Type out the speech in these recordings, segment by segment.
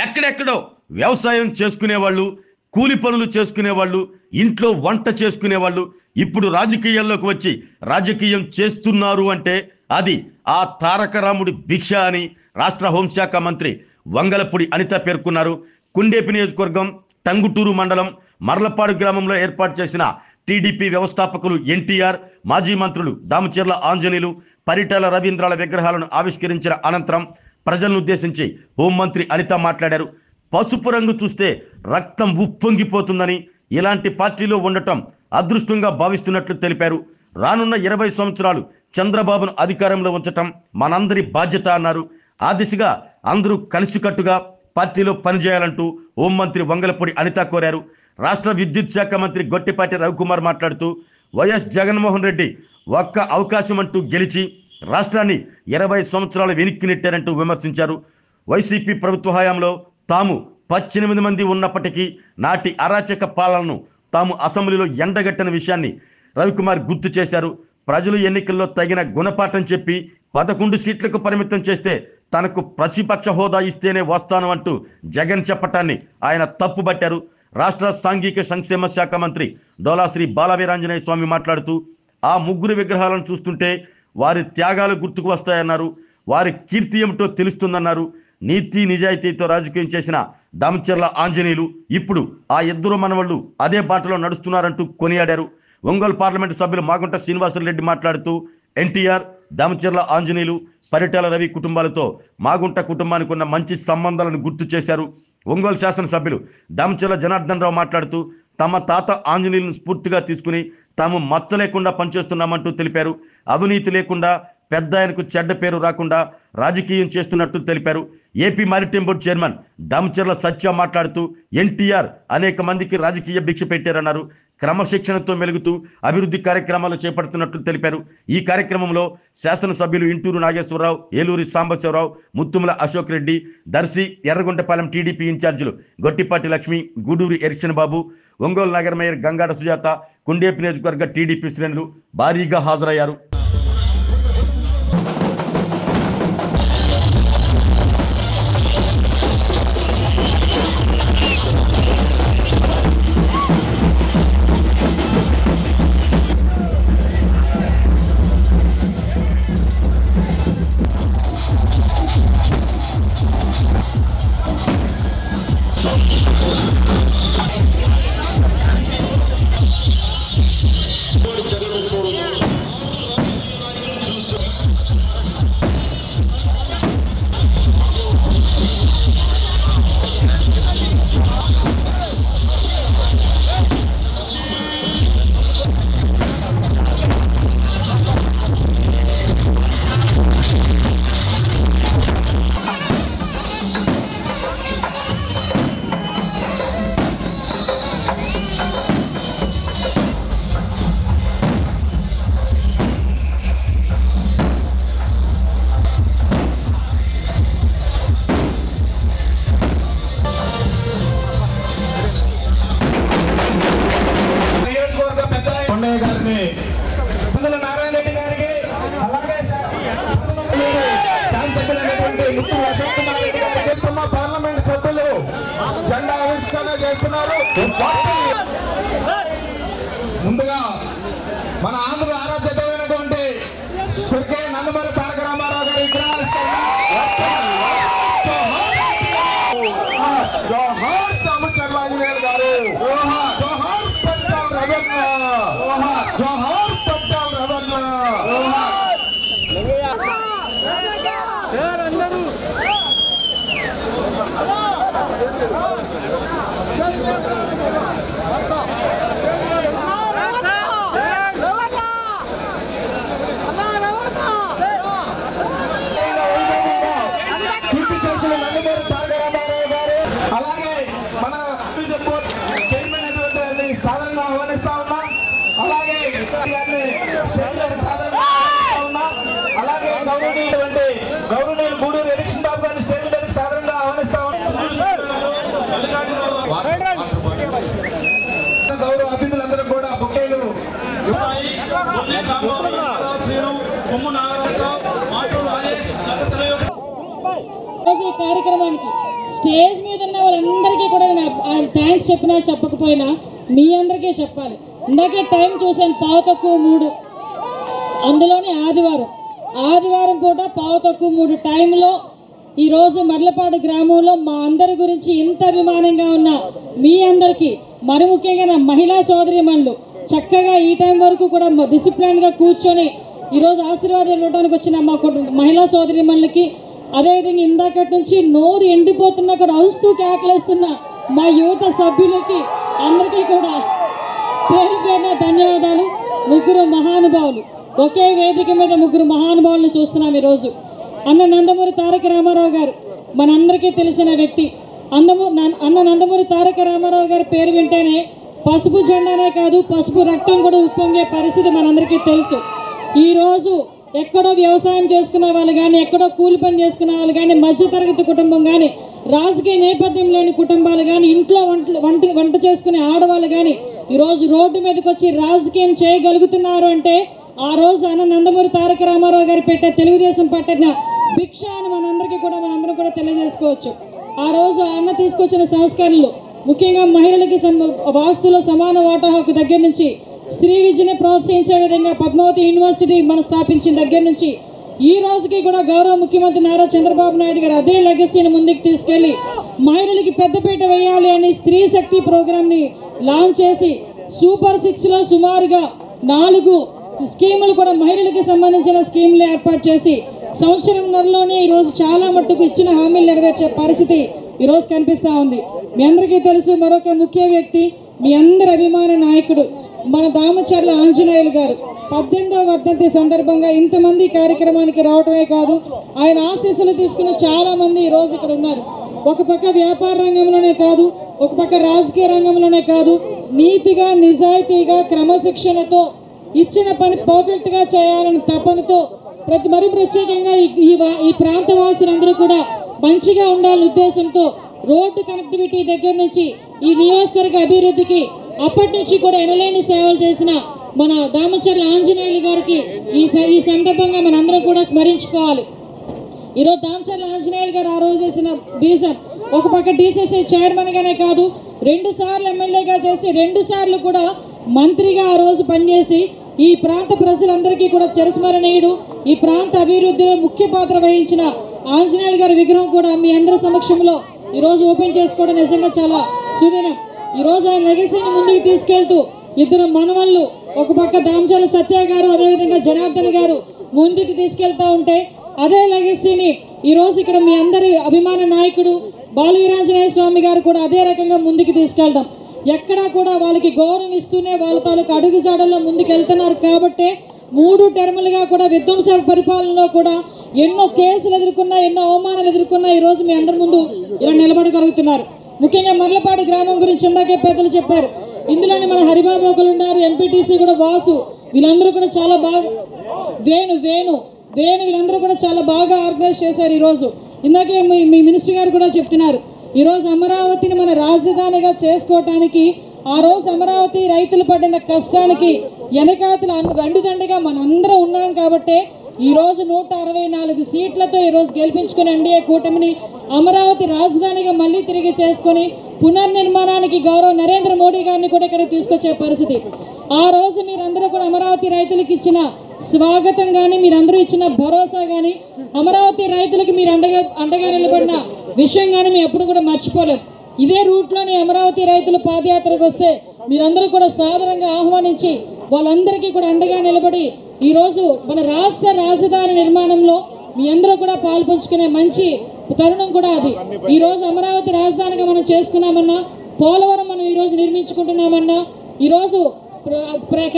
ఎక్కడెక్కడో వ్యవసాయం చేసుకునేవాళ్ళు, కూలి పనులు చేసుకునేవాళ్ళు, ఇంట్లో వంట చేసుకునేవాళ్ళు ఇప్పుడు రాజకీయాల్లోకి వచ్చి రాజకీయం చేస్తున్నారు అంటే అది ఆ తారక రాముడి భిక్ష అని రాష్ట్ర హోంశాఖ మంత్రి వంగలపూడి అనిత పేర్కొన్నారు. కుండేపి నియోజకవర్గం టంగుటూరు మండలం మర్లపాడు గ్రామంలో ఏర్పాటు చేసిన టీడీపీ వ్యవస్థాపకులు ఎన్టీఆర్, మాజీ మంత్రులు దామచర్ల ఆంజనేయులు, పరిటాల రవీంద్రాల విగ్రహాలను ఆవిష్కరించిన అనంతరం ప్రజలను ఉద్దేశించి హోంమంత్రి అనిత మాట్లాడారు. పసుపు రంగు చూస్తే రక్తం ఉప్పొంగిపోతుందని, ఇలాంటి పార్టీలో ఉండటం అదృష్టంగా భావిస్తున్నట్లు తెలిపారు. రానున్న 20 సంవత్సరాలు చంద్రబాబును అధికారంలో ఉంచటం మనందరి బాధ్యత అన్నారు. ఆ దిశగా అందరూ కలిసికట్టుగా పార్టీలో పనిచేయాలంటూ హోంమంత్రి వంగలపూడి అనిత కోరారు. రాష్ట్ర విద్యుత్ శాఖ మంత్రి గొట్టిపాటి రవికుమార్ మాట్లాడుతూ వైఎస్ జగన్మోహన్ రెడ్డి ఒక్క అవకాశం అంటూ గెలిచి రాష్ట్రాన్ని 20 సంవత్సరాలు వెనక్కి నెట్టారంటూ విమర్శించారు. వైసీపీ ప్రభుత్వ హయాంలో తాము 18 మంది ఉన్నప్పటికీ నాటి అరాచక పాలనను తాము అసెంబ్లీలో ఎండగట్టిన విషయాన్ని రవికుమార్ గుర్తు చేశారు. ప్రజలు ఎన్నికల్లో తగిన గుణపాఠం చెప్పి 11 సీట్లకు పరిమితం చేస్తే తనకు ప్రతిపక్ష హోదా ఇస్తేనే వస్తాను అంటూ జగన్ చెప్పటాన్ని ఆయన తప్పుబట్టారు. రాష్ట్ర సాంఘిక సంక్షేమ శాఖ మంత్రి డోలాశ్రీ బాలవీరాంజనేయ స్వామి మాట్లాడుతూ ఆ ముగ్గురు విగ్రహాలను చూస్తుంటే వారి త్యాగాలు గుర్తుకు వస్తాయన్నారు. వారి కీర్తి ఏమిటో తెలుస్తుందన్నారు. నీతి నిజాయితీతో రాజకీయం చేసిన దామచర్ల ఆంజనేయులు ఇప్పుడు ఆ ఇద్దరు మనవళ్ళు అదే బాటలో నడుస్తున్నారంటూ కొనియాడారు. ఒంగోలు పార్లమెంటు సభ్యులు మాగుంట శ్రీనివాసరెడ్డి మాట్లాడుతూ ఎన్టీఆర్, దామచర్ల ఆంజనేయులు, పరిటాల రవి కుటుంబాలతో మాగుంట కుటుంబానికి ఉన్న మంచి సంబంధాలను గుర్తు చేశారు. ఒంగోలు శాసనసభ్యులు దామచర్ల జనార్దన్ రావు మాట్లాడుతూ తమ తాత ఆంజనేయులను స్ఫూర్తిగా తీసుకుని తాము మచ్చ లేకుండా పనిచేస్తున్నామంటూ తెలిపారు. అవినీతి లేకుండా, పెద్ద ఆయనకు చెడ్డ పేరు రాకుండా రాజకీయం చేస్తున్నట్టు తెలిపారు. AP maritime board chairman Damacharla Satya మాట్లాడుతూ ఎన్టీఆర్ అనేక మందికి రాజకీయ భిక్ష పెట్టారన్నారు. క్రమశిక్షణతో మెలుగుతూ అభివృద్ధి కార్యక్రమాలు చేపడుతున్నట్లు తెలిపారు. ఈ కార్యక్రమంలో శాసనసభ్యులు ఇంటూరు నాగేశ్వరరావు, ఏలూరి సాంబశివరావు, ముత్తుముల అశోక్ రెడ్డి, దర్శి, ఎర్రగుంటపాలెం టీడీపీ ఇన్ఛార్జీలు గొట్టిపాటి లక్ష్మి, గూడూరి ఎరిక్షన్ బాబు, ఒంగోలు నగర మేయర్ గంగాడ సుజాత, కుండేపి నియోజకవర్గ టీడీపీ శ్రేణులు భారీగా హాజరయ్యారు. పార్లమెంట్ సభ్యులు జెండా ఆవిష్కరణ చేస్తున్నారు. ముందుగా మన ఆంధ్ర ఆరాధ్యతమైనటువంటి స్వర్గీయ నందమూరి తారక రామారావు గారి జోహార్ దామచర్ల ఆంజనేయులు గారు, జోహార్ పరిటాల రవీంద్ర, జోహార్ పరిటాల రవీంద్ర. అలాగే మన చైర్మన్ అయినటువంటి సాధారణంగా ఆహ్వానిస్తా ఉన్నాం. అలాగే సాధారణంగా ఉన్నాం. అలాగే గౌరవనీయులు గూడూరు ఎరిక్షన్ బాబు గారిని స్టేజ్ మీద సాధారణంగా ఆహ్వానిస్తా ఉన్నాం. గౌరవ అతిథులందరూ కూడా బొకేలు కార్యక్రమానికి స్టేజ్ మీద ఉన్న వాళ్ళందరికీ కూడా థ్యాంక్స్ చెప్పినా చెప్పకపోయినా మీ అందరికీ చెప్పాలి. ఇందాకే టైం చూశాను, 2:15, అందులోనే ఆదివారం పూట 2:15 టైంలో ఈరోజు మర్లపాడు గ్రామంలో మా అందరి గురించి ఇంత అభిమానంగా ఉన్న మీ అందరికీ, మరి ముఖ్యంగా నా మహిళా సోదరిమణులు చక్కగా ఈ టైం వరకు కూడా డిసిప్లిన్గా కూర్చొని ఈరోజు ఆశీర్వాదాలు ఇవ్వడానికి వచ్చిన మా మహిళా సోదరిమణులకి, అదేవిధంగా ఇందాకటి నుంచి నోరు ఎండిపోతున్నా కూడా అరుస్తూ కేకలేస్తున్న మా యువత సభ్యులకి అందరికీ కూడా పేరు పేరున ధన్యవాదాలు. ముగ్గురు మహానుభావులు, ఒకే వేదిక మీద ముగ్గురు మహానుభావులను చూస్తున్నాం ఈరోజు. అన్న నందమూరి తారక రామారావు గారు మనందరికీ తెలిసిన వ్యక్తి. అన్న నందమూరి తారక రామారావు గారి పేరు వింటేనే పసుపు జెండానే కాదు, పసుపు రక్తం కూడా ఉప్పొంగే పరిస్థితి మనందరికీ తెలుసు. ఈరోజు ఎక్కడో వ్యవసాయం చేసుకునే వాళ్ళు కానీ, ఎక్కడో కూలి పని చేసుకునే వాళ్ళు కానీ, మధ్యతరగతి కుటుంబం కానీ, రాజకీయ నేపథ్యం లేని కుటుంబాలు కానీ, ఇంట్లో వంట చేసుకునే ఆడవాళ్ళు కానీ ఈరోజు రోడ్డు మీదకి వచ్చి రాజకీయం చేయగలుగుతున్నారు అంటే ఆ రోజు అన్న నందమూరి తారక రామారావు గారు పెట్టే తెలుగుదేశం పట్టిన భిక్ష అని మనందరం కూడా తెలియజేసుకోవచ్చు. ఆ రోజు అన్న తీసుకొచ్చిన సంస్కరణలు, ముఖ్యంగా మహిళలకి వాస్తులో సమాన ఓటా హక్కు దగ్గర నుంచి, స్త్రీ విద్యని ప్రోత్సహించే విధంగా పద్మావతి యూనివర్సిటీ మనం స్థాపించిన దగ్గర నుంచి ఈ రోజుకి కూడా గౌరవ ముఖ్యమంత్రి నారా చంద్రబాబు నాయుడు గారు అదే లెగసీని ముందుకు తీసుకెళ్లి మహిళలకి పెద్దపీట వేయాలి అని స్త్రీ శక్తి ప్రోగ్రామ్ని లాంచ్ చేసి సూపర్ 6లో సుమారుగా 4 స్కీములు కూడా మహిళలకి సంబంధించిన స్కీములు ఏర్పాటు చేసి సంవత్సరంన్నరలోనే ఈరోజు చాలా మట్టుకు ఇచ్చిన హామీలు నెరవేర్చే పరిస్థితి ఈరోజు కనిపిస్తూ ఉంది. మీ అందరికీ తెలుసు, మరొక ముఖ్య వ్యక్తి, మీ అందరి అభిమాన నాయకుడు మన దామచర్ల ఆంజనేయులు గారు 18వ వర్ధంతి సందర్భంగా ఇంతమంది కార్యక్రమానికి రావటమే కాదు, ఆయన ఆశీస్సులు తీసుకున్న చాలా మంది ఈరోజు ఇక్కడ ఉన్నారు. ఒక పక్క వ్యాపార రంగంలోనే కాదు, ఒక పక్క రాజకీయ రంగంలోనే కాదు, నీతిగా నిజాయితీగా క్రమశిక్షణతో ఇచ్చిన పని పర్ఫెక్ట్గా చేయాలని తపనతో మరి ప్రత్యేకంగా ఈ ప్రాంత వాసులందరూ కూడా మంచిగా ఉండాలనే ఉద్దేశంతో రోడ్డు కనెక్టివిటీ దగ్గర నుంచి ఈ నియోజకవర్గ అభివృద్ధికి అప్పటి నుంచి కూడా ఎనలేని సేవలు చేసిన మన దామచర్ల ఆంజనేయులు గారికి ఈ సందర్భంగా మనందరం కూడా స్మరించుకోవాలి. ఈరోజు దామచర్ల ఆంజనేయులు గారు ఆ రోజు చేసిన బీజం, ఒక పక్క డీసీసీ చైర్మన్ గానే కాదు, 2 సార్లు ఎమ్మెల్యేగా చేసి 2 సార్లు కూడా మంత్రిగా ఆ రోజు పనిచేసి ఈ ప్రాంత ప్రజలందరికీ కూడా చిరస్మరణీయుడు. ఈ ప్రాంత అభివృద్ధిలో ముఖ్య పాత్ర వహించిన ఆంజనేయులు గారి విగ్రహం కూడా మీ అందరి సమక్షంలో ఈరోజు ఓపెన్ చేసుకోవడం నిజంగా చాలా సుదినం. ఈరోజు ఆయన లెగసీని ముందుకు తీసుకెళ్తూ 2 మనవళ్ళు, ఒక పక్క దామచర్ల సత్య గారు, అదేవిధంగా జనార్దన్ గారు ముందుకు తీసుకెళ్తా ఉంటే అదే లెగసీని ఈరోజు ఇక్కడ మీ అందరి అభిమాన నాయకుడు బాలవీరాంజనేయ స్వామి గారు కూడా అదే రకంగా ముందుకు తీసుకెళ్ళడం, ఎక్కడా కూడా వాళ్ళకి గౌరవం ఇస్తూనే వాళ్ళ తాలూకు అడుగుజాడల్లో ముందుకు వెళ్తున్నారు. కాబట్టే 3 టర్ములుగా కూడా విధ్వంస పరిపాలనలో కూడా ఎన్నో కేసులు ఎదుర్కొన్నా, ఎన్నో అవమానాలు ఎదుర్కొన్నా ఈరోజు మీ అందరి ముందు ఇలా నిలబడగలుగుతున్నారు. ముఖ్యంగా మర్లపాడు గ్రామం గురించి ఇందాకే పెద్దలు చెప్పారు. ఇందులోనే మన హరిబాబు ఒకరు ఉన్నారు, ఎంపీటీసీ కూడా వాసు, వీళ్ళందరూ కూడా చాలా బాగా వేణు వీళ్ళందరూ కూడా చాలా బాగా ఆర్గనైజ్ చేశారు. ఈరోజు ఇందాకే మీ మినిస్టర్ గారు కూడా చెప్తున్నారు, ఈరోజు అమరావతిని మన రాజధానిగా చేసుకోవటానికి ఆ రోజు అమరావతి రైతులు పడిన కష్టానికి వెనకాతల అండుదండగా మనందరం ఉన్నాం. కాబట్టే ఈరోజు 164 సీట్లతో ఈరోజు గెలిపించుకుని ఎన్డీఏ కూటమిని అమరావతి రాజధానిగా మళ్ళీ తిరిగి చేసుకొని పునర్నిర్మాణానికి గౌరవ నరేంద్ర మోడీ గారిని కూడా ఇక్కడ తీసుకొచ్చే పరిస్థితి. ఆ రోజు మీరందరూ కూడా అమరావతి రైతులకు ఇచ్చిన స్వాగతం కానీ, మీరందరూ ఇచ్చిన భరోసా కానీ, అమరావతి రైతులకు మీరు అండగా నిలబడిన విషయం కానీ మేము ఎప్పుడు కూడా మర్చిపోలేం. ఇదే రూట్లోనే అమరావతి రైతులు పాదయాత్రకు వస్తే మీరందరూ కూడా సాధారణంగా ఆహ్వానించి వాళ్ళందరికీ కూడా అండగా నిలబడి ఈరోజు మన రాష్ట్ర రాజధాని నిర్మాణంలో మీ అందరూ కూడా పాల్పంచుకునే మంచి తరుణం కూడా అది. ఈరోజు అమరావతి రాజధానిగా మనం చేసుకున్నామన్నా, పోలవరం మనం ఈరోజు నిర్మించుకుంటున్నామన్నా, ఈరోజు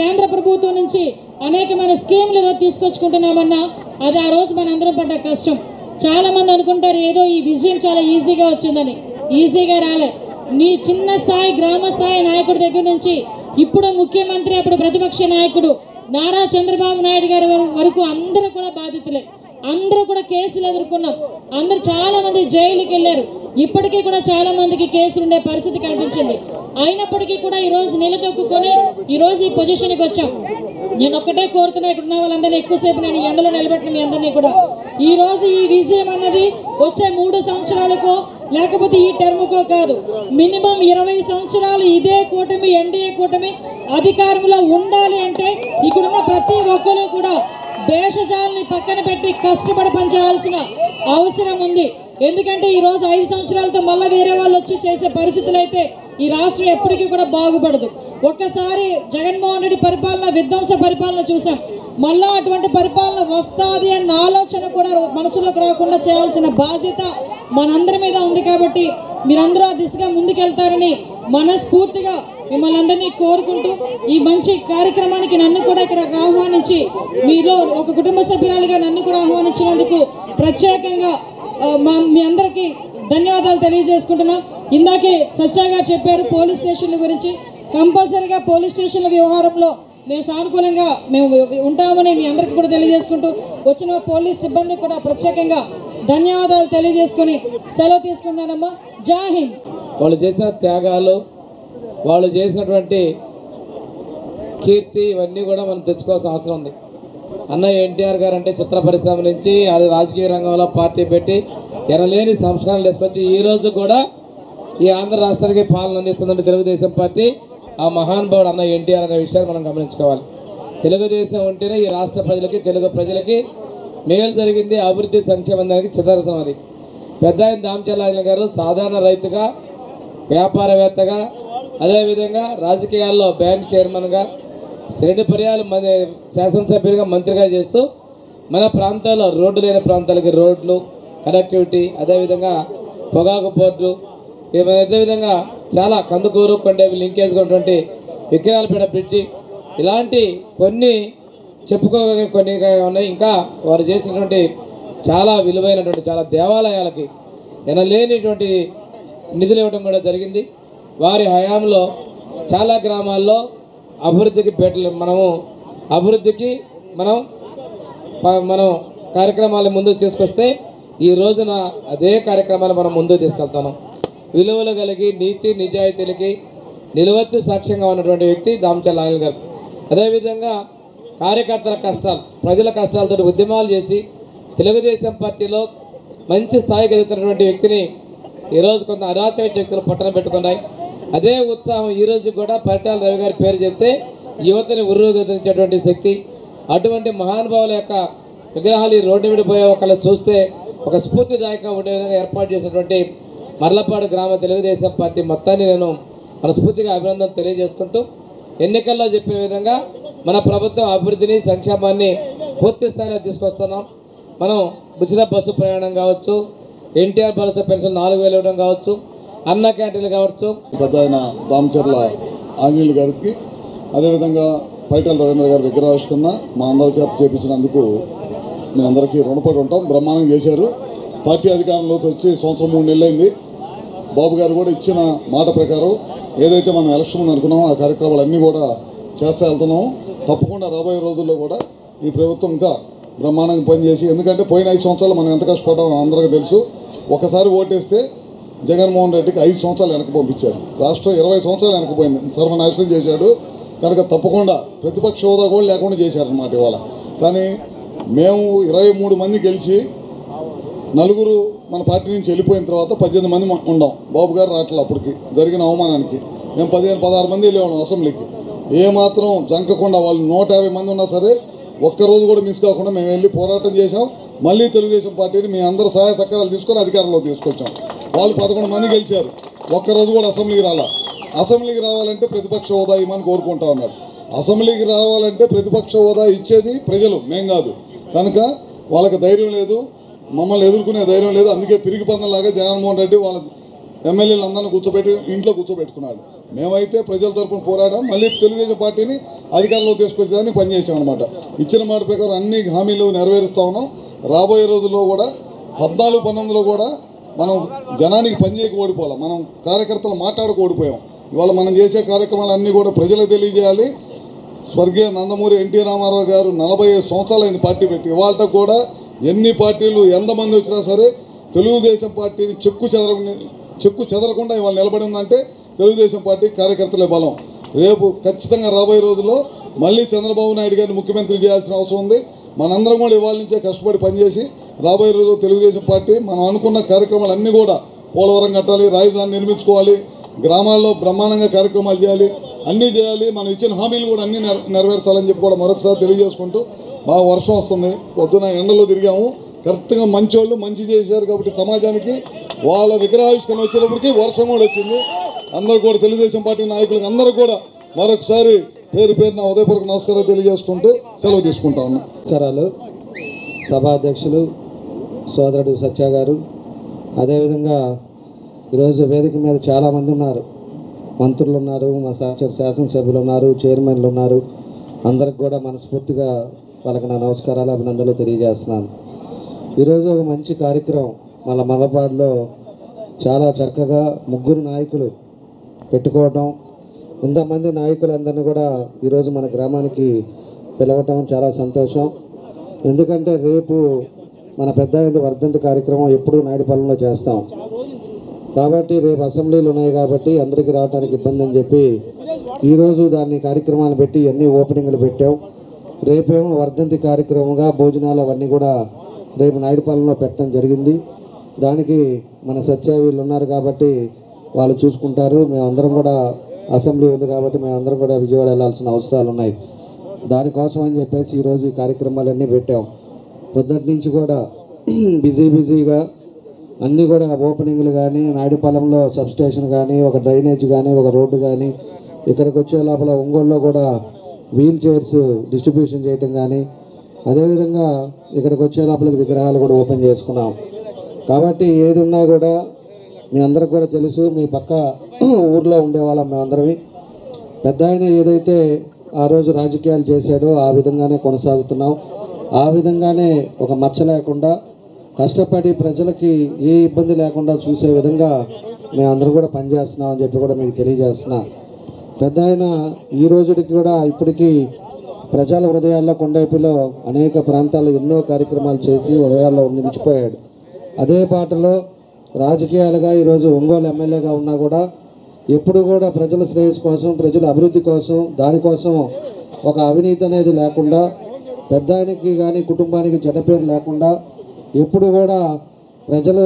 కేంద్ర ప్రభుత్వం నుంచి అనేకమైన స్కీములు ఈరోజు తీసుకొచ్చుకుంటున్నామన్నా, అది ఆ రోజు మనందరం పడ్డ కష్టం. చాలా మంది అనుకుంటారు ఏదో ఈ విజయం చాలా ఈజీగా వచ్చిందని. ఈజీగా రాలే. నీ చిన్న స్థాయి గ్రామ స్థాయి నాయకుడి దగ్గర నుంచి ఇప్పుడు ముఖ్యమంత్రి, అప్పుడు ప్రతిపక్ష నాయకుడు నారా చంద్రబాబు నాయుడు గారి వరకు అందరూ కూడా బాధితులే. అందరూ కూడా కేసులు ఎదుర్కొన్నాం. అందరూ చాలా మంది జైలుకి వెళ్ళారు. ఇప్పటికీ కూడా చాలా మందికి కేసులు ఉండే పరిస్థితి కనిపించింది. అయినప్పటికీ కూడా ఈరోజు నిలదొక్కుని ఈరోజు ఈ పొజిషన్కి వచ్చాం. నేను ఒక్కటే కోరుతున్నా, ఇక్కడ ఉన్న వాళ్ళందరినీ ఎక్కువసేపు నేను ఎండలో నిలబెట్టిన మీ అందరినీ కూడా, ఈ రోజు ఈ విజయం అన్నది వచ్చే 3 సంవత్సరాలకు లేకపోతే ఈ టర్మ్కో కాదు, మినిమం 20 సంవత్సరాలు ఇదే కూటమి, ఎన్డీఏ కూటమి అధికారంలో ఉండాలి అంటే ఇక్కడున్న ప్రతి ఒక్కరూ కూడా భేషజాలని పక్కన పెట్టి కష్టపడి పనిచేయాల్సిన అవసరం ఉంది. ఎందుకంటే ఈరోజు 5 సంవత్సరాలతో మళ్ళీ వేరే వాళ్ళు వచ్చి చేసే పరిస్థితులు అయితే ఈ రాష్ట్రం ఎప్పటికీ కూడా బాగుపడదు. ఒక్కసారి జగన్మోహన్ రెడ్డి పరిపాలన విధ్వంస పరిపాలన చూసాం. మళ్ళా అటువంటి పరిపాలన వస్తుంది అన్న ఆలోచన కూడా మనసులోకి రాకుండా చేయాల్సిన బాధ్యత మనందరి మీద ఉంది. కాబట్టి మీరందరూ ఆ దిశగా ముందుకెళ్తారని మనస్ఫూర్తిగా మిమ్మల్ని అందరినీ కోరుకుంటూ ఈ మంచి కార్యక్రమానికి నన్ను కూడా ఇక్కడ ఆహ్వానించి, మీలో ఒక కుటుంబ సభ్యురాలుగా నన్ను కూడా ఆహ్వానించినందుకు ప్రత్యేకంగా మీ అందరికీ ధన్యవాదాలు తెలియజేసుకుంటున్నాం. ఇందాకే సత్య గారు చెప్పారు పోలీస్ స్టేషన్ల గురించి. కంపల్సరీగా పోలీస్ స్టేషన్ల వ్యవహారంలో మేము సానుకూలంగా ఉంటామని మీ అందరికీ కూడా తెలియజేసుకుంటూ, వచ్చిన పోలీస్ సిబ్బందికి కూడా ప్రత్యేకంగా ధన్యవాదాలు తెలియజేసుకొని సెలవు తీసుకున్నానమ్మా. జై హింద్. వాళ్ళు చేసిన త్యాగాలు, వాళ్ళు చేసినటువంటి కీర్తి ఇవన్నీ కూడా మనం తెచ్చుకోవాల్సిన అవసరం ఉంది. అన్నయ్య ఎన్టీఆర్ గారు అంటే చిత్ర పరిశ్రమ నుంచి అది రాజకీయ రంగంలో పార్టీ పెట్టి ఎనలేని సంస్కరణలు తీసుకొచ్చి ఈరోజు కూడా ఈ ఆంధ్ర రాష్ట్రానికి పాలన అందిస్తుందంటే తెలుగుదేశం పార్టీ. ఆ మహానుభావుడు అన్న ఎన్టీఆర్ అనే విషయాన్ని మనం గమనించుకోవాలి. తెలుగుదేశం ఉంటేనే ఈ రాష్ట్ర ప్రజలకి, తెలుగు ప్రజలకి మేలు జరిగింది, అభివృద్ధి సంక్షేమం దానికి చిత్తరథం. అది పెద్ద ఆయన దామచర్ల గారు సాధారణ రైతుగా, వ్యాపారవేత్తగా, అదేవిధంగా రాజకీయాల్లో బ్యాంక్ చైర్మన్గా, 2 పర్యాలు శాసనసభ్యులుగా, మంత్రిగా చేస్తూ మన ప్రాంతాల్లో రోడ్డు లేని ప్రాంతాలకి రోడ్లు, కనెక్టివిటీ, అదేవిధంగా పొగాకు పోర్టు, అదేవిధంగా చాలా కందుకూరు, కొండేవి లింకేజ్గా ఉన్నటువంటి విక్రాలపేట బ్రిడ్జి, ఇలాంటి కొన్ని కొన్ని ఉన్నాయి. ఇంకా వారు చేసినటువంటి చాలా విలువైనటువంటి చాలా దేవాలయాలకి ఎనలేనిటువంటి నిధులు ఇవ్వడం కూడా జరిగింది. వారి హయాంలో చాలా గ్రామాల్లో అభివృద్ధికి మనం కార్యక్రమాలు ముందుకు తీసుకొస్తే ఈ రోజున అదే కార్యక్రమాలు మనం ముందుకు తీసుకెళ్తున్నాం. విలువలు కలిగి నీతి నిజాయితీలకి నిలువెత్తు సాక్ష్యంగా ఉన్నటువంటి వ్యక్తి దామచర్ల అనిల్ గారు. అదేవిధంగా కార్యకర్తల కష్టాలు, ప్రజల కష్టాలతో ఉద్యమాలు చేసి తెలుగుదేశం పార్టీలో మంచి స్థాయికి ఎదుగుతున్నటువంటి వ్యక్తిని ఈరోజు కొంత అరాచక శక్తులు పట్టణ పెట్టుకున్నాయి. అదే ఉత్సాహం ఈరోజు కూడా పరిటాల రవి గారి పేరు చెప్తే యువతని ఉర్రూగతించేటువంటి శక్తి. అటువంటి మహానుభావుల యొక్క విగ్రహాలు ఈ రోడ్డు విడిపోయే ఒకళ్ళు చూస్తే ఒక స్ఫూర్తిదాయకంగా ఉండే విధంగా ఏర్పాటు చేసినటువంటి మర్లపాడు గ్రామ తెలుగుదేశం పార్టీ మొత్తాన్ని నేను మనస్ఫూర్తిగా అభినందన తెలియజేసుకుంటూ, ఎన్నికల్లో చెప్పిన విధంగా మన ప్రభుత్వం అభివృద్ధిని, సంక్షేమాన్ని పూర్తి స్థాయిలో తీసుకొస్తున్నాం. మనం ఉచిత బస్సు ప్రయాణం కావచ్చు, ఎన్టీఆర్ భరోసా పెన్షన్ 4,000 ఇవ్వడం కావచ్చు, అన్న క్యాంటీన్లు కావచ్చు. పెద్ద ఆయన దామచర్ల ఆంజనేయులు గారికి, అదేవిధంగా పైటల రవీంద్ర గారి విగ్రహావిష్కరణ మా అందరి చేత చేపించినందుకు మీ అందరికీ రుణపడి ఉంటాం. బ్రహ్మాండంగా చేశారు. పార్టీ అధికారంలోకి వచ్చి 1 సంవత్సరం 3 నెలలు అయింది. బాబు గారు కూడా ఇచ్చిన మాట ప్రకారం ఏదైతే మనం ఎలక్షన్ అనుకున్నామో ఆ కార్యక్రమాలన్నీ కూడా చేస్తూ వెళ్తున్నాము. తప్పకుండా రాబోయే రోజుల్లో కూడా ఈ ప్రభుత్వం ఇంకా బ్రహ్మాండంగా పనిచేసి, ఎందుకంటే పోయిన 5 సంవత్సరాలు మనం ఎంత కష్టపడ్డామో అందరికీ తెలుసు. ఒకసారి ఓటేస్తే జగన్మోహన్ రెడ్డికి 5 సంవత్సరాలు వెనక్కి పంపించారు. రాష్ట్రం 20 సంవత్సరాలు వెనక్కిపోయింది, సర్వనాశనం చేశాడు. కనుక తప్పకుండా ప్రతిపక్ష హోదా కూడా లేకుండా చేశారన్నమాట ఇవాళ. కానీ మేము 23 మంది గెలిచి 4 మన పార్టీ నుంచి వెళ్ళిపోయిన తర్వాత 18 మంది ఉండాం. బాబు గారు రావట్లేదు. అప్పటికి జరిగిన అవమానానికి మేము 15-16 మంది వెళ్ళేవాళ్ళం అసెంబ్లీకి. ఏమాత్రం జంకకుండా వాళ్ళు 150 మంది ఉన్నా సరే ఒక్కరోజు కూడా మిస్ కాకుండా మేము వెళ్ళి పోరాటం చేసాం. మళ్ళీ తెలుగుదేశం పార్టీని మీ అందరూ సహాయ సహకారాలు తీసుకొని అధికారంలో తీసుకొచ్చాం. వాళ్ళు 11 మంది గెలిచారు. ఒక్కరోజు కూడా అసెంబ్లీకి రాలా. అసెంబ్లీకి రావాలంటే ప్రతిపక్ష హోదా ఇవ్వమని కోరుకుంటా ఉన్నారు. అసెంబ్లీకి రావాలంటే ప్రతిపక్ష హోదా ఇచ్చేది ప్రజలు, మేం కాదు. కనుక వాళ్ళకి ధైర్యం లేదు, మమ్మల్ని ఎదుర్కొనే ధైర్యం లేదు. అందుకే పిరిగి పందంలాగా జగన్మోహన్ రెడ్డి వాళ్ళ ఎమ్మెల్యేలు అందరిని కూర్చోబెట్టి ఇంట్లో కూర్చోబెట్టుకున్నాడు. మేమైతే ప్రజల తరఫున పోరాడాం. మళ్ళీ తెలుగుదేశం పార్టీని అధికారంలో తీసుకొచ్చేదానికి పనిచేసాం అనమాట. ఇచ్చిన మాట ప్రకారం అన్ని హామీలు నెరవేరుస్తూ ఉన్నాం. రాబోయే రోజుల్లో కూడా 14-19లో కూడా మనం జనానికి పనిచేయక ఓడిపోవాలి. మనం కార్యకర్తలు మాట్లాడక ఓడిపోయాం. ఇవాళ మనం చేసే కార్యక్రమాలన్నీ కూడా ప్రజలకు తెలియజేయాలి. స్వర్గీయ నందమూరి ఎన్టీ రామారావు గారు 45 సంవత్సరాలు అయింది పార్టీ పెట్టి. ఇవాళ కూడా ఎన్ని పార్టీలు ఎంతమంది వచ్చినా సరే తెలుగుదేశం పార్టీని చెక్కు చెదరకుండా ఇవాళ నిలబడి ఉందంటే తెలుగుదేశం పార్టీ కార్యకర్తలే బలం. రేపు ఖచ్చితంగా రాబోయే రోజుల్లో మళ్ళీ చంద్రబాబు నాయుడు గారిని ముఖ్యమంత్రి చేయాల్సిన అవసరం ఉంది. మనందరం కూడా ఇవాళ నుంచే కష్టపడి పనిచేసి రాబోయే రోజుల్లో తెలుగుదేశం పార్టీ మనం అనుకున్న కార్యక్రమాలన్నీ కూడా పోలవరం కట్టాలి, రాజధాని నిర్మించుకోవాలి, గ్రామాల్లో బ్రహ్మాండంగా కార్యక్రమాలు చేయాలి, అన్నీ చేయాలి. మనం ఇచ్చిన హామీలు కూడా అన్నీ నెరవేర్చాలని చెప్పి కూడా మరొకసారి తెలియజేసుకుంటూ, బాగా వర్షం వస్తుంది, పొద్దున ఎండలో తిరిగాము, కరెక్ట్గా మంచోళ్ళు మంచి చేశారు కాబట్టి సమాజానికి వాళ్ళ విగ్రహావిష్కరణ వచ్చేటప్పటికి వర్షం కూడా వచ్చింది. అందరూ కూడా తెలుగుదేశం పార్టీ నాయకులకు అందరూ కూడా మరొకసారి పేరు పేరున ఉదయపూర్వక నమస్కారాలు తెలియజేసుకుంటూ సెలవు తీసుకుంటా ఉన్నాం. నమస్కారాలు. సభాధ్యక్షులు సోదరుడు సత్య గారు, అదేవిధంగా ఈరోజు వేదిక మీద చాలామంది ఉన్నారు, మంత్రులు ఉన్నారు, మా శాసనసభ్యులు ఉన్నారు, చైర్మన్లు ఉన్నారు. అందరికి కూడా మనస్ఫూర్తిగా వాళ్ళకి నా నమస్కారాలు, అభినందనలు తెలియజేస్తున్నాను. ఈరోజు ఒక మంచి కార్యక్రమం మన మల్లపాడులో చాలా చక్కగా ముగ్గురు నాయకులు పెట్టుకోవటం, ఇంతమంది నాయకులందరినీ కూడా ఈరోజు మన గ్రామానికి పిలవటం చాలా సంతోషం. ఎందుకంటే రేపు మన పెద్ద వర్ధంతి కార్యక్రమం ఎప్పుడూ నాయుడుపాలెంలో చేస్తాం కాబట్టి రేపు అసెంబ్లీలు ఉన్నాయి కాబట్టి అందరికీ రావడానికి ఇబ్బంది అని చెప్పి ఈరోజు దాన్ని కార్యక్రమాలు పెట్టి అన్ని ఓపెనింగ్లు పెట్టాం. రేపేమో వర్ధంతి కార్యక్రమంగా భోజనాలు అవన్నీ కూడా రేపు నాయుడుపాలెంలో పెట్టడం జరిగింది. దానికి మన సత్య వీళ్ళు ఉన్నారు కాబట్టి వాళ్ళు చూసుకుంటారు. మేమందరం కూడా అసెంబ్లీ ఉంది కాబట్టి మేమందరం కూడా విజయవాడ వెళ్ళాల్సిన అవసరాలు ఉన్నాయి. దానికోసం అని చెప్పేసి ఈరోజు ఈ కార్యక్రమాలన్నీ పెట్టాం. పొద్దుటి నుంచి కూడా బిజీగా అన్నీ కూడా ఓపెనింగ్లు కానీ, నాయుడుపాలెంలో సబ్స్టేషన్ కానీ, ఒక డ్రైనేజ్ కానీ, ఒక రోడ్డు కానీ, ఇక్కడికి వచ్చే లోపల ఒంగోలులో కూడా వీల్ చైర్స్ డిస్ట్రిబ్యూషన్ చేయటం కానీ, అదేవిధంగా ఇక్కడికి వచ్చే లోపలికి విగ్రహాలు కూడా ఓపెన్ చేసుకున్నాం. కాబట్టి ఏది ఉన్నా కూడా మీ అందరికి కూడా తెలుసు, మీ పక్క ఊర్లో ఉండేవాళ్ళం మేమందరవి. పెద్ద ఆయన ఏదైతే ఆ రోజు రాజకీయాలు చేశాడో ఆ విధంగానే కొనసాగుతున్నాం. ఆ విధంగానే ఒక మచ్చ లేకుండా కష్టపడి ప్రజలకి ఏ ఇబ్బంది లేకుండా చూసే విధంగా మేమందరం కూడా పనిచేస్తున్నాం అని చెప్పి కూడా మీకు తెలియజేస్తున్నా. పెద్ద ఆయన ఈ రోజుకి కూడా ఇప్పటికీ ప్రజల హృదయాల్లో కొండైపులో అనేక ప్రాంతాల్లో ఎన్నో కార్యక్రమాలు చేసి హృదయాల్లో నిలిచిపోయాడు. అదే బాటలో రాజకీయాలుగా ఈరోజు ఒంగోలు ఎమ్మెల్యేగా ఉన్నా కూడా ఎప్పుడు కూడా ప్రజల శ్రేయస్సు కోసం, ప్రజల అభివృద్ధి కోసం, దానికోసం ఒక అవినీతి అనేది లేకుండా, పెద్ద ఆయనకి కానీ కుటుంబానికి చెడ్డ పేరు లేకుండా ఎప్పుడు కూడా ప్రజలు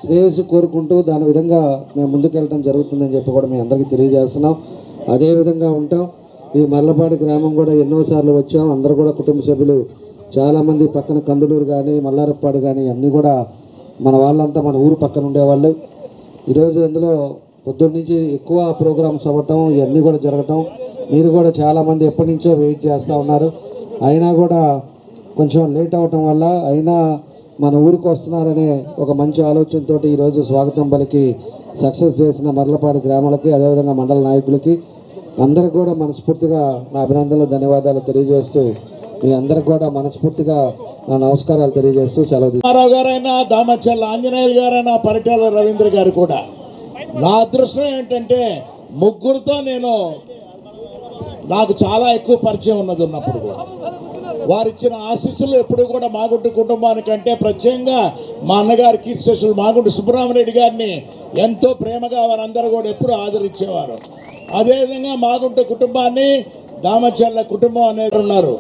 శ్రేయస్సు కోరుకుంటూ దాని విధంగా మేము ముందుకెళ్ళడం జరుగుతుందని చెప్పి కూడా మేము అందరికీ తెలియజేస్తున్నాం. అదేవిధంగా ఉంటాం. ఈ మల్లపాడు గ్రామం కూడా ఎన్నోసార్లు వచ్చాం. అందరూ కూడా కుటుంబ సభ్యులు చాలామంది పక్కన కందులూరు కానీ, మల్లారప్పాడు కానీ అన్నీ కూడా మన వాళ్ళంతా మన ఊరు పక్కన ఉండేవాళ్ళు. ఈరోజు అందులో పొద్దున్న నుంచి ఎక్కువ ప్రోగ్రామ్స్ అవ్వటం, ఇవన్నీ కూడా జరగటం, మీరు కూడా చాలామంది ఎప్పటి నుంచో వెయిట్ చేస్తూ ఉన్నారు. అయినా కూడా కొంచెం లేట్ అవ్వటం వల్ల అయినా మన ఊరికి వస్తున్నారనే ఒక మంచి ఆలోచనతో ఈరోజు స్వాగతం పలికి సక్సెస్ చేసిన మర్లపాడు గ్రామాలకి, అదేవిధంగా మండల నాయకులకి అందరికి కూడా మనస్ఫూర్తిగా నా అభినందనలు, ధన్యవాదాలు తెలియజేస్తూ మీ అందరికి కూడా మనస్ఫూర్తిగా నా నమస్కారాలు తెలియజేస్తూ సెలవు. రామారావు గారైనా, దామచర్ల ఆంజనేయులు గారైనా, పరిటాల రవీంద్ర గారు కూడా. నా అదృష్టం ఏంటంటే ముగ్గురితో నాకు చాలా ఎక్కువ పరిచయం ఉన్నది. ఉన్నప్పుడు కూడా వారిచ్చిన ఆశీస్సులు ఎప్పుడు కూడా మాగుంట కుటుంబానికంటే ప్రత్యేకంగా మా అన్నగారి కీర్తిశేషులు మాగుంట సుబ్బరామరెడ్డి గారిని ఎంతో ప్రేమగా వారందరూ కూడా ఎప్పుడు ఆదరించేవారు. అదేవిధంగా మాగుంట కుటుంబాన్ని దామచర్ల కుటుంబం అనేది ఉన్నారు.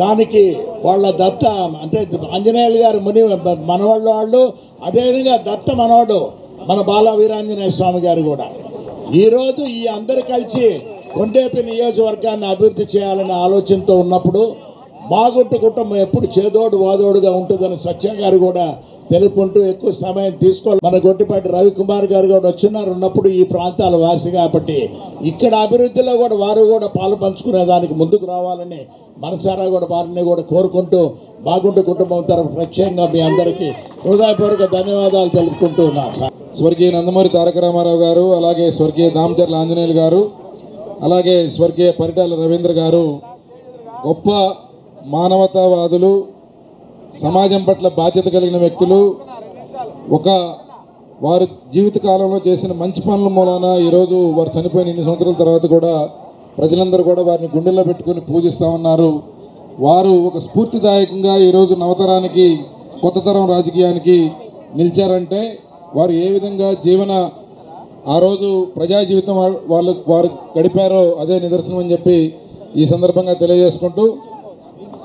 దానికి వాళ్ళ దత్త అంటే ఆంజనేయులు గారు ముని మనవాళ్ళు, అదేవిధంగా దత్త మనవాడు మన బాల వీరాంజనేయ స్వామి గారు కూడా. ఈరోజు ఈ అందరు కలిసి కొండేపి నియోజకవర్గాన్ని అభివృద్ధి చేయాలనే ఆలోచనతో ఉన్నప్పుడు మాగుంట కుటుంబం ఎప్పుడు చేదోడు వాదోడుగా ఉంటుందని సత్య గారు కూడా తెలుపుకుంటూ ఎక్కువ సమయం తీసుకోవాలి. మన గొట్టిపాటి రవికుమార్ గారు కూడా వచ్చినారు. ఉన్నప్పుడు ఈ ప్రాంతాల వాసి కాబట్టి ఇక్కడ అభివృద్ధిలో కూడా వారు కూడా పాలు పంచుకునే దానికి ముందుకు రావాలని మనసారా కూడా వారిని కూడా కోరుకుంటూ మాగుంట కుటుంబం తరఫు ప్రత్యేకంగా మీ అందరికీ హృదయపూర్వక ధన్యవాదాలు తెలుపుకుంటూ ఉన్నాను. స్వర్గీయ నందమూరి తారక రామారావు గారు, అలాగే స్వర్గీయ దామచర్ల ఆంజనేయులు గారు, అలాగే స్వర్గీయ పరిటాల రవీంద్ర గారు గొప్ప మానవతావాదులు, సమాజం పట్ల బాధ్యత కలిగిన వ్యక్తులు. వారు జీవితకాలంలో చేసిన మంచి పనుల మూలాన ఈరోజు వారు చనిపోయిన ఇన్ని సంవత్సరాల తర్వాత కూడా ప్రజలందరూ కూడా వారిని గుండెల్లో పెట్టుకొని పూజిస్తూ ఉన్నారు. వారు ఒక స్ఫూర్తిదాయకంగా ఈరోజు నవతరానికి, కొత్త తరం రాజకీయానికి నిలిచారంటే వారు ఏ విధంగా ఆ రోజు ప్రజా జీవితం వారు గడిపారో అదే నిదర్శనం అని చెప్పి ఈ సందర్భంగా తెలియజేసుకుంటూ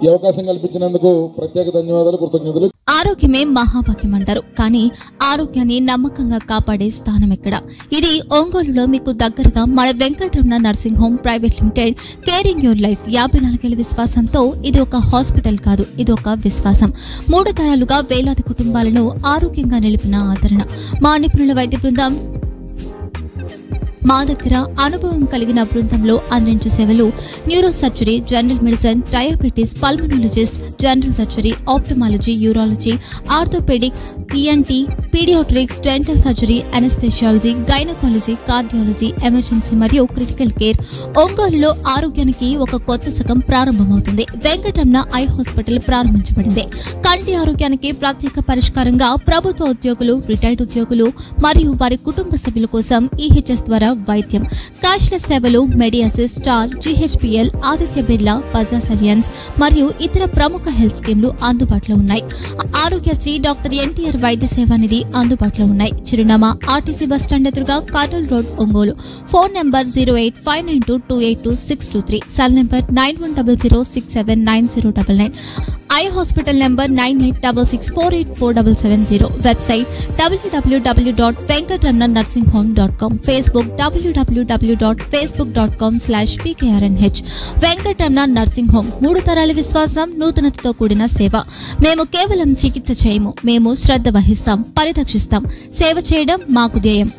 ఈ అవకాశం కల్పించినందుకు ప్రత్యేక ధన్యవాదాలు, కృతజ్ఞతలు. ఆరోగ్యమే మహాభాగ్యం అంటారు. కానీ ఆరోగ్యాన్ని నమ్మకంగా కాపాడే స్థానం ఎక్కడ? ఇది ఒంగోలులో మీకు దగ్గరగా మన Venkataramana nursing home private limited. Caring your life 54 ఏళ్ల విశ్వాసంతో ఇది ఒక హాస్పిటల్ కాదు, ఇది ఒక విశ్వాసం. 3 తరాలుగా వేలాది కుటుంబాలను ఆరోగ్యంగా నిలిపిన ఆదరణ. మా నిపుణుల వైద్య బృందం మా దగ్గర అనుభవం కలిగిన బృందంలో అందించే సేవలు neuro surgery, general medicine, diabetes, pulmonologist, general surgery, ophthalmology, urology, orthopaedic, ENT, paediatrics, dental surgery, anaesthesiology, gynaecology, cardiology, emergency మరియు క్రిటికల్ కేర్. ఒంగోలులో ఆరోగ్యానికి ఒక కొత్త శకం ప్రారంభమవుతుంది. వెంకటరమణ ఐ హాస్పిటల్ ప్రారంభించబడింది. కంటి ఆరోగ్యానికి ప్రత్యేక పరిష్కారంగా ప్రభుత్వ ఉద్యోగులు, రిటైర్డ్ ఉద్యోగులు మరియు వారి కుటుంబ సభ్యుల కోసం ఈహెచ్ఎస్ ద్వారా వైద్యం. క్యాష్లెస్ సేవలు Medi Assist, Star, GHPL, Aditya Birla, Bajaj Allianz మరియు ఇతర ప్రముఖ హెల్త్ స్కీమ్లు అందుబాటులో ఉన్నాయి. ఆరోగ్యశ్రీ, డాక్టర్ ఎన్టీఆర్ వైద్య సేవా నిధి అందుబాటులో ఉన్నాయి. చిరునామా ఆర్టీసీ బస్టాండ్ ఎదురుగా, Kurnool road, Ongole. Phone number 08592282623, cell number 9100679099. Eye hospital number 9866484770. Website www.venkatramananursinghome.com. Facebook www.facebook.com/pkrnh. Venkataramana nursing home, 3 తరాల విశ్వాసం, నూతనతతో కూడిన సేవ. మేము కేవలం చికిత్స చేయము, మేము శ్రద్ధ వహిస్తాం, పరిరక్షిస్తాం. సేవ చేయడం మాకు ధ్యేయం.